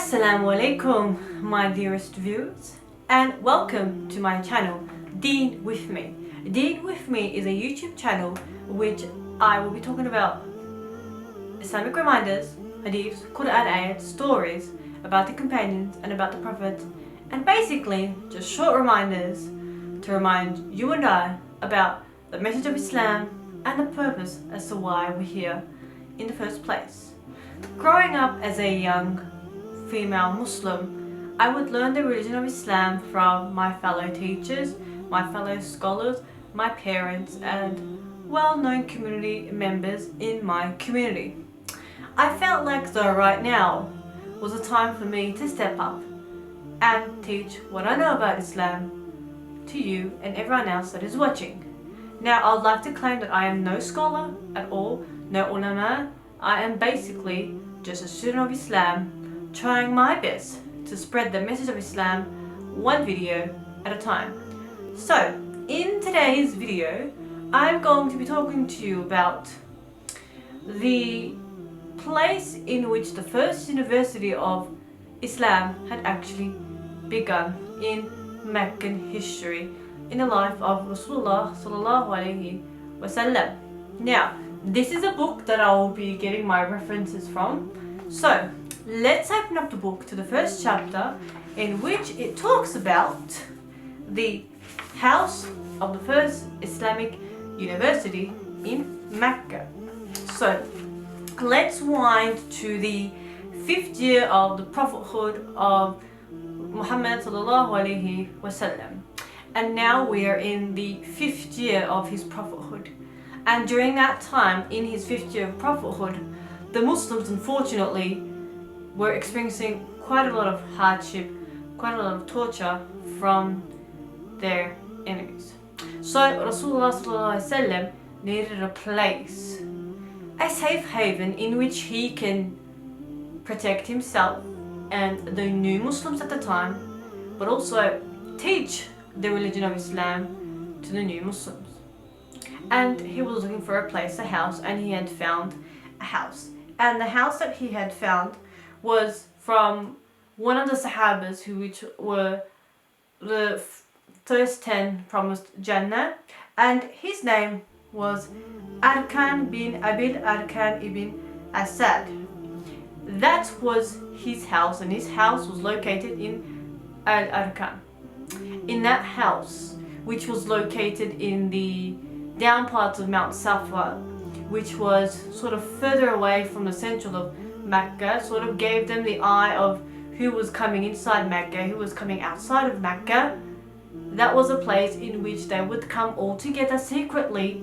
Assalamu alaikum, my dearest viewers, and welcome to my channel, Deen with me. Deen with me is a YouTube channel which I will be talking about Islamic reminders, hadiths, Quran ayat, stories about the companions and about the Prophet, and basically just short reminders to remind you and I about the message of Islam and the purpose as to why we're here in the first place. Growing up as a young female Muslim, I would learn the religion of Islam from my fellow teachers, my fellow scholars, my parents, and well-known community members in my community. I felt like though right now was a time for me to step up and teach what I know about Islam to you and everyone else that is watching. Now, I'd like to claim that I am no scholar at all, no ulama. I am basically just a student of Islam, trying my best to spread the message of Islam one video at a time. So, in today's video, I'm going to be talking to you about the place in which the first university of Islam had actually begun in Meccan history, in the life of Rasulullah sallallahu alaihi wasallam. Now, this is a book that I will be getting my references from. So, let's open up the book to the first chapter, in which it talks about the house of the first Islamic university in Mecca. So, let's wind to the 5th year of the prophethood of Muhammad sallallahu alaihi wasallam. And now we are in the 5th year of his prophethood. And during that time, in his 5th year of prophethood, the Muslims unfortunately were experiencing quite a lot of hardship, quite a lot of torture from their enemies. So Rasulullah ﷺ needed a place, a safe haven in which he can protect himself and the new Muslims at the time, but also teach the religion of Islam to the new Muslims. And he was looking for a place, a house, and he had found a house. And the house that he had found was from one of the Sahabas, which were the first 10 promised Jannah, and his name was Arkan bin Abil Arkan ibn Asad. That was his house, and his house was located in Al-Arkan. In that house, which was located in the down parts of Mount Safa, which was sort of further away from the central of Makkah, sort of gave them the eye of who was coming inside Makkah, who was coming outside of Makkah. That was a place in which they would come all together secretly,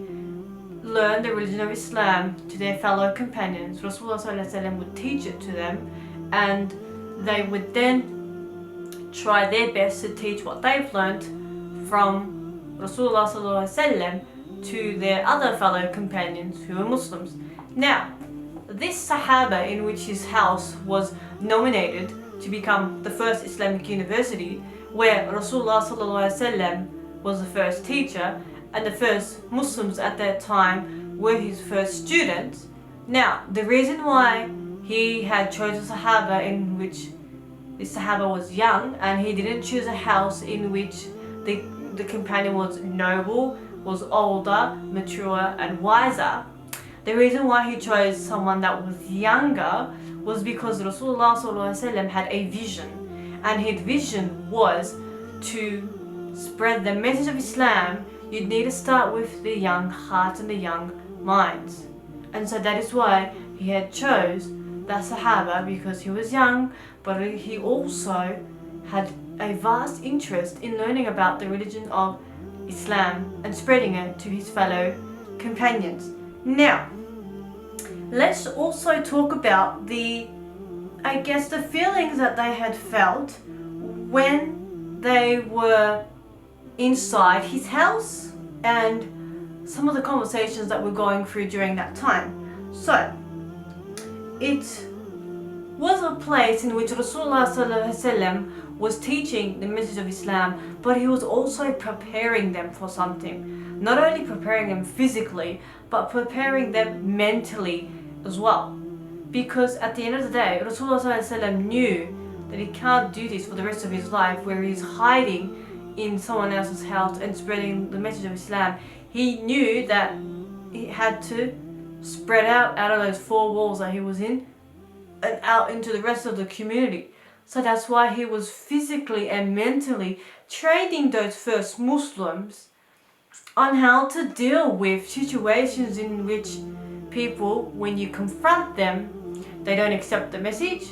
learn the religion of Islam to their fellow companions. Rasulullah ﷺ would teach it to them, and they would then try their best to teach what they've learned from Rasulullah ﷺ to their other fellow companions who were Muslims. Now, this Sahaba in which his house was nominated to become the first Islamic university, where Rasulullah ﷺ was the first teacher and the first Muslims at that time were his first students. Now, the reason why he had chosen Sahaba in which the Sahaba was young, and he didn't choose a house in which the companion was noble, was older, mature and wiser. The reason why he chose someone that was younger was because Rasulullah ﷺ had a vision, and his vision was to spread the message of Islam. You'd need to start with the young hearts and the young minds. And so that is why he had chose that Sahaba, because he was young, but he also had a vast interest in learning about the religion of Islam and spreading it to his fellow companions. Now, let's also talk about the feelings that they had felt when they were inside his house, and some of the conversations that were going through during that time. So, it was a place in which Rasulullah ﷺ was teaching the message of Islam, but he was also preparing them for something. Not only preparing them physically, but preparing them mentally as well. Because at the end of the day, Rasulullah ﷺ knew that he can't do this for the rest of his life, where he's hiding in someone else's house and spreading the message of Islam. He knew that he had to spread out of those four walls that he was in and out into the rest of the community. So that's why he was physically and mentally training those first Muslims on how to deal with situations in which people, when you confront them, they don't accept the message,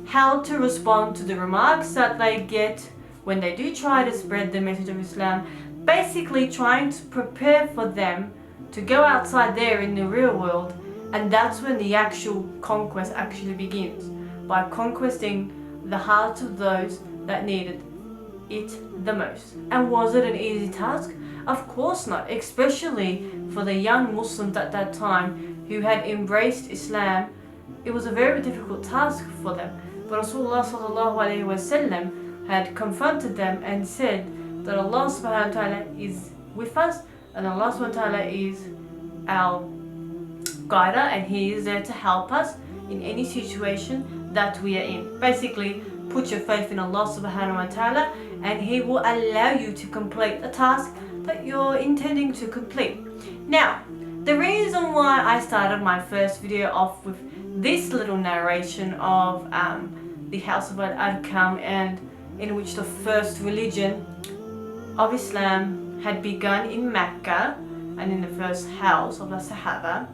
how to respond to the remarks that they get when they do try to spread the message of Islam, basically trying to prepare for them to go outside there in the real world. And that's when the actual conquest actually begins, by conquesting the hearts of those that needed it the most. And was it an easy task? Of course not, especially for the young Muslims at that time who had embraced Islam. It was a very difficult task for them. But Rasulullah sallallahu alaihi wasallam had confronted them and said that Allah subhanahu wa ta'ala is with us, and Allah subhanahu wa ta'ala is our guider, and He is there to help us in any situation that we are in. Basically, put your faith in Allah subhanahu wa ta'ala, and He will allow you to complete the task that you're intending to complete. Now, the reason why I started my first video off with this little narration of the House of Al-Arkam, and in which the first religion of Islam had begun in Makkah and in the first house of the Sahaba.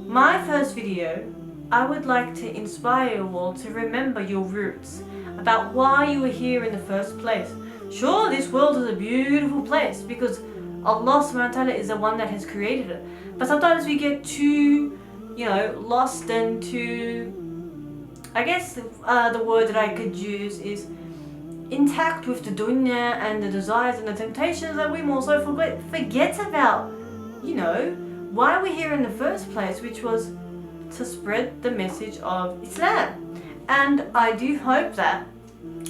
My first video, I would like to inspire you all to remember your roots, about why you were here in the first place. Sure, this world is a beautiful place because Allah subhanahu wa ta'ala is the one that has created it. But sometimes we get too, lost and too, I guess the word that I could use is intact with the dunya and the desires and the temptations that we also forget about, why we're here in the first place, which was to spread the message of Islam. And I do hope that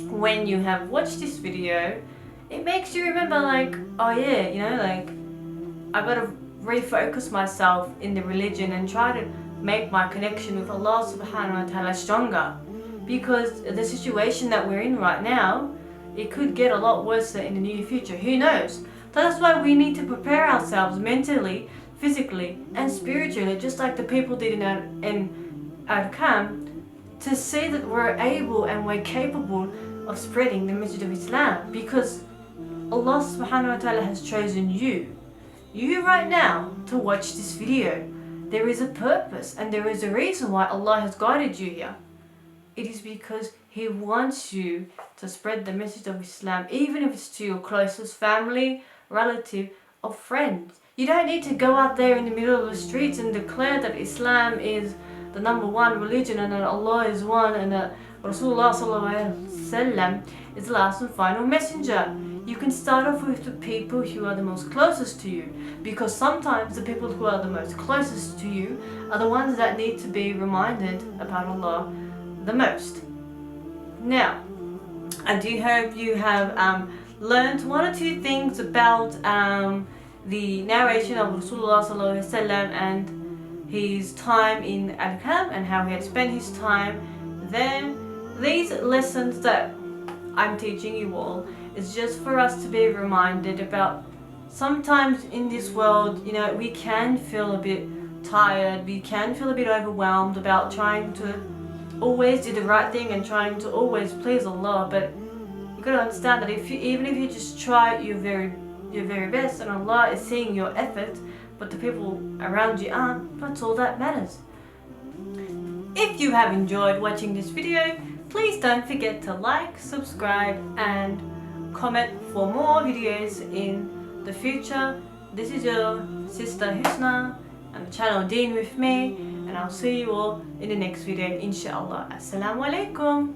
when you have watched this video, it makes you remember oh yeah, I gotta refocus myself in the religion and try to make my connection with Allah subhanahu wa ta'ala stronger, because the situation that we're in right now, it could get a lot worse in the near future. Who knows? So that's why we need to prepare ourselves mentally, physically and spiritually, just like the people did in Arkam, to see that we're able and we're capable of spreading the message of Islam, because Allah subhanahu wa ta'ala has chosen you right now to watch this video. There is a purpose and there is a reason why Allah has guided you here. It is because He wants you to spread the message of Islam, even if it's to your closest family, relative or friend. You don't need to go out there in the middle of the streets and declare that Islam is the number one religion and that Allah is one and that Rasulullah sallallahu alaihi wasallam is the last and final messenger. You can start off with the people who are the most closest to you, because sometimes the people who are the most closest to you are the ones that need to be reminded about Allah the most. Now, I do hope you have learned one or two things about the narration of Rasulullah sallallahu alaihi wasallam and his time in Al-Kam and how he had spent his time there. These lessons that I'm teaching you all is just for us to be reminded about, sometimes in this world, we can feel a bit tired, we can feel a bit overwhelmed about trying to always do the right thing and trying to always please Allah. But you got to understand that even if you just try your very best and Allah is seeing your effort, but the people around you aren't, that's all that matters. If you have enjoyed watching this video, please don't forget to like, subscribe and comment for more videos in the future. This is your sister Husna and the channel Deen with me, and I'll see you all in the next video, inshallah. Assalamu alaikum.